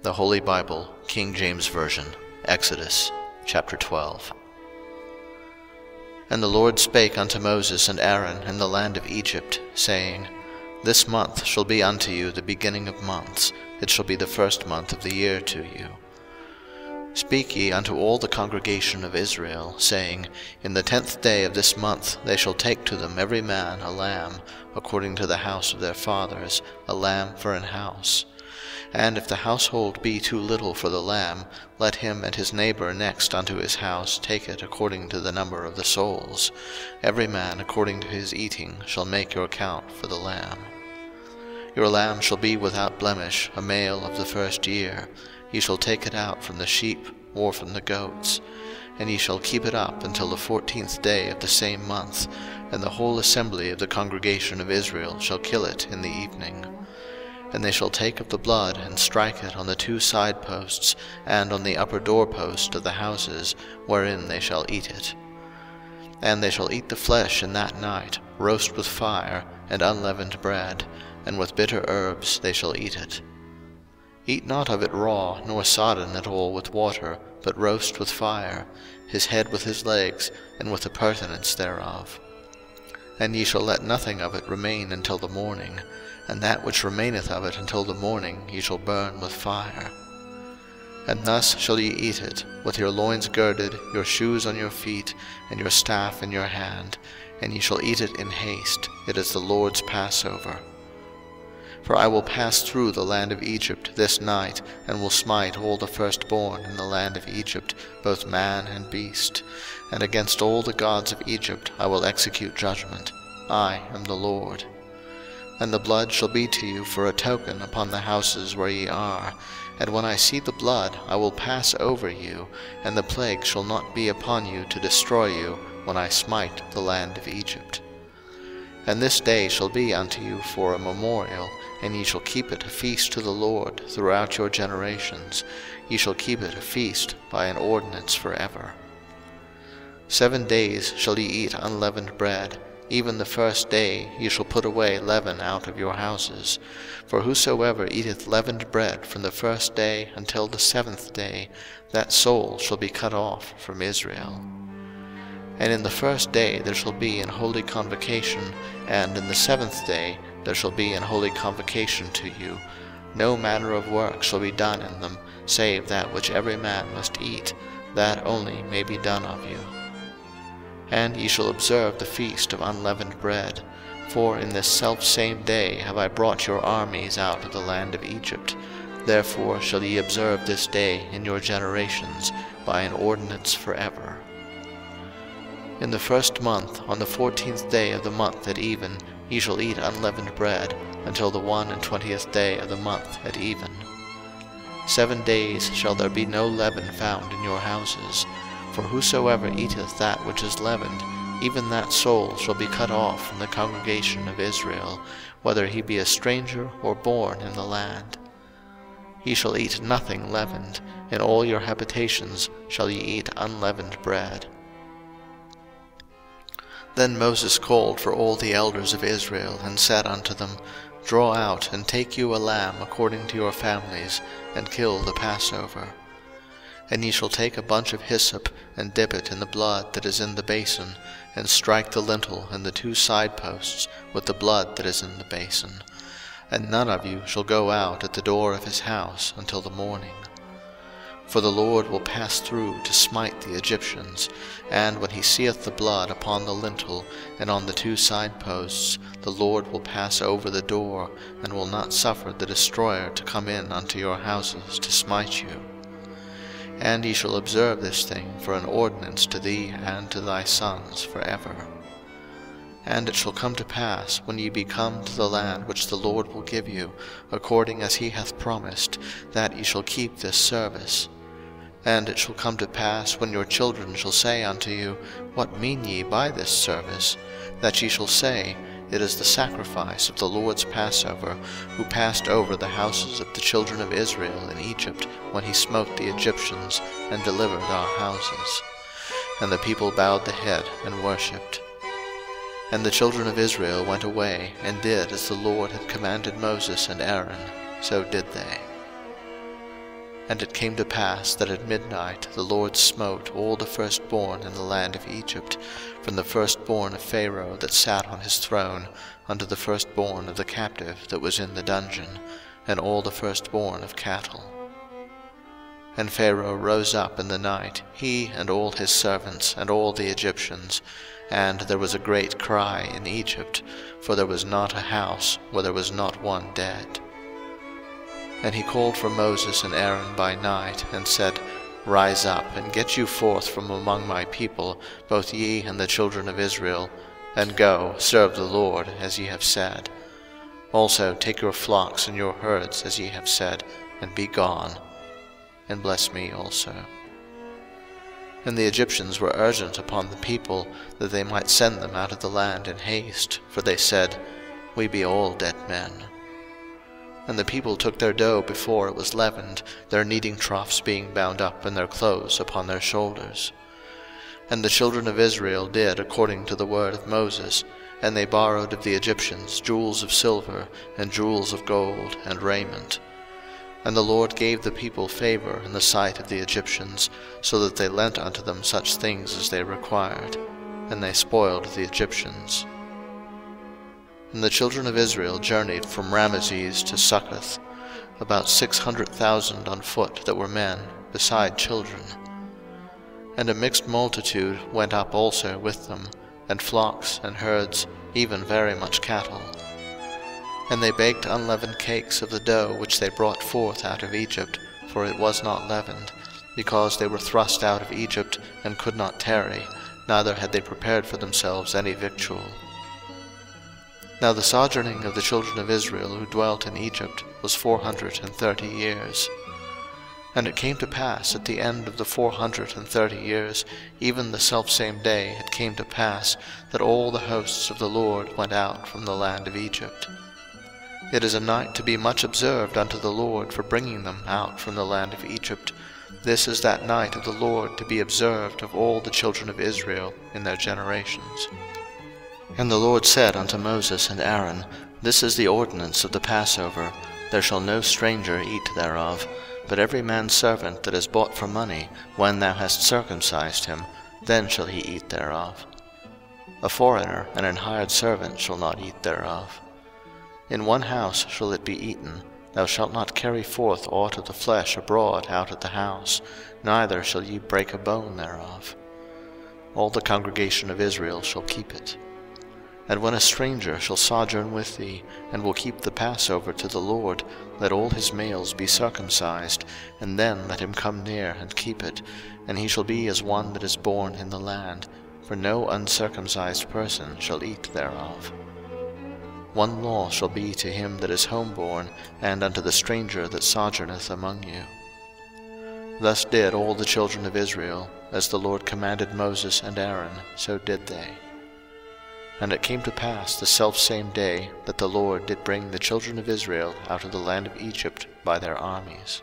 The Holy Bible, King James Version, Exodus, chapter 12. And the Lord spake unto Moses and Aaron in the land of Egypt, saying, This month shall be unto you the beginning of months, it shall be the first month of the year to you. Speak ye unto all the congregation of Israel, saying, In the 10th day of this month they shall take to them every man a lamb, according to the house of their fathers, a lamb for an house. And if the household be too little for the lamb, let him and his neighbour next unto his house take it according to the number of the souls. Every man according to his eating shall make your account for the lamb. Your lamb shall be without blemish, a male of the first year. Ye shall take it out from the sheep or from the goats. And ye shall keep it up until the 14th day of the same month, and the whole assembly of the congregation of Israel shall kill it in the evening. And they shall take of the blood, and strike it on the 2 side posts, and on the upper doorpost of the houses, wherein they shall eat it. And they shall eat the flesh in that night, roast with fire, and unleavened bread, and with bitter herbs they shall eat it. Eat not of it raw, nor sodden at all with water, but roast with fire, his head with his legs, and with the purtenance thereof. And ye shall let nothing of it remain until the morning, and that which remaineth of it until the morning ye shall burn with fire. And thus shall ye eat it, with your loins girded, your shoes on your feet, and your staff in your hand, and ye shall eat it in haste. It is the Lord's Passover. For I will pass through the land of Egypt this night, and will smite all the firstborn in the land of Egypt, both man and beast. And against all the gods of Egypt I will execute judgment. I am the Lord. And the blood shall be to you for a token upon the houses where ye are. And when I see the blood, I will pass over you, and the plague shall not be upon you to destroy you, when I smite the land of Egypt. And this day shall be unto you for a memorial, and ye shall keep it a feast to the Lord throughout your generations. Ye shall keep it a feast by an ordinance forever. 7 days shall ye eat unleavened bread. Even the first day ye shall put away leaven out of your houses. For whosoever eateth leavened bread from the first day until the 7th day, that soul shall be cut off from Israel. And in the first day there shall be an holy convocation, and in the 7th day there shall be an holy convocation to you. No manner of work shall be done in them, save that which every man must eat, that only may be done of you. And ye shall observe the feast of unleavened bread, for in this selfsame day have I brought your armies out of the land of Egypt. Therefore shall ye observe this day in your generations by an ordinance forever. In the first month, on the 14th day of the month at even, ye shall eat unleavened bread, until the 21st day of the month at even. 7 days shall there be no leaven found in your houses. For whosoever eateth that which is leavened, even that soul shall be cut off from the congregation of Israel, whether he be a stranger or born in the land. Ye shall eat nothing leavened. In all your habitations shall ye eat unleavened bread. Then Moses called for all the elders of Israel, and said unto them, Draw out, and take you a lamb according to your families, and kill the Passover. And ye shall take a bunch of hyssop, and dip it in the blood that is in the basin, and strike the lintel and the 2 side posts with the blood that is in the basin. And none of you shall go out at the door of his house until the morning. For the Lord will pass through to smite the Egyptians, and when he seeth the blood upon the lintel and on the 2 side posts, the Lord will pass over the door, and will not suffer the destroyer to come in unto your houses to smite you. And ye shall observe this thing for an ordinance to thee and to thy sons forever. And it shall come to pass, when ye be come to the land which the Lord will give you, according as he hath promised, that ye shall keep this service. And it shall come to pass, when your children shall say unto you, What mean ye by this service? That ye shall say, It is the sacrifice of the Lord's Passover, who passed over the houses of the children of Israel in Egypt, when he smote the Egyptians, and delivered our houses. And the people bowed the head and worshipped. And the children of Israel went away, and did as the Lord had commanded Moses and Aaron, so did they. And it came to pass that at midnight the Lord smote all the firstborn in the land of Egypt, from the firstborn of Pharaoh that sat on his throne, unto the firstborn of the captive that was in the dungeon, and all the firstborn of cattle. And Pharaoh rose up in the night, he and all his servants, and all the Egyptians, and there was a great cry in Egypt, for there was not a house where there was not one dead. And he called for Moses and Aaron by night, and said, Rise up, and get you forth from among my people, both ye and the children of Israel, and go, serve the Lord, as ye have said. Also take your flocks and your herds, as ye have said, and be gone, and bless me also. And the Egyptians were urgent upon the people, that they might send them out of the land in haste, for they said, We be all dead men. And the people took their dough before it was leavened, their kneading troughs being bound up in their clothes upon their shoulders. And the children of Israel did according to the word of Moses, and they borrowed of the Egyptians jewels of silver, and jewels of gold, and raiment. And the Lord gave the people favor in the sight of the Egyptians, so that they lent unto them such things as they required, and they spoiled the Egyptians. And the children of Israel journeyed from Ramesses to Succoth, about 600,000 on foot that were men, beside children. And a mixed multitude went up also with them, and flocks and herds, even very much cattle. And they baked unleavened cakes of the dough which they brought forth out of Egypt, for it was not leavened, because they were thrust out of Egypt, and could not tarry, neither had they prepared for themselves any victual. Now the sojourning of the children of Israel who dwelt in Egypt was 430 years. And it came to pass at the end of the 430 years, even the selfsame day it came to pass, that all the hosts of the Lord went out from the land of Egypt. It is a night to be much observed unto the Lord for bringing them out from the land of Egypt. This is that night of the Lord to be observed of all the children of Israel in their generations. And the Lord said unto Moses and Aaron, This is the ordinance of the Passover. There shall no stranger eat thereof, but every man's servant that is bought for money, when thou hast circumcised him, then shall he eat thereof. A foreigner and an hired servant shall not eat thereof. In one house shall it be eaten. Thou shalt not carry forth aught of the flesh abroad out of the house, neither shall ye break a bone thereof. All the congregation of Israel shall keep it. And when a stranger shall sojourn with thee, and will keep the Passover to the Lord, let all his males be circumcised, and then let him come near and keep it, and he shall be as one that is born in the land, for no uncircumcised person shall eat thereof. One law shall be to him that is homeborn, and unto the stranger that sojourneth among you. Thus did all the children of Israel, as the Lord commanded Moses and Aaron, so did they. And it came to pass the selfsame day that the Lord did bring the children of Israel out of the land of Egypt by their armies.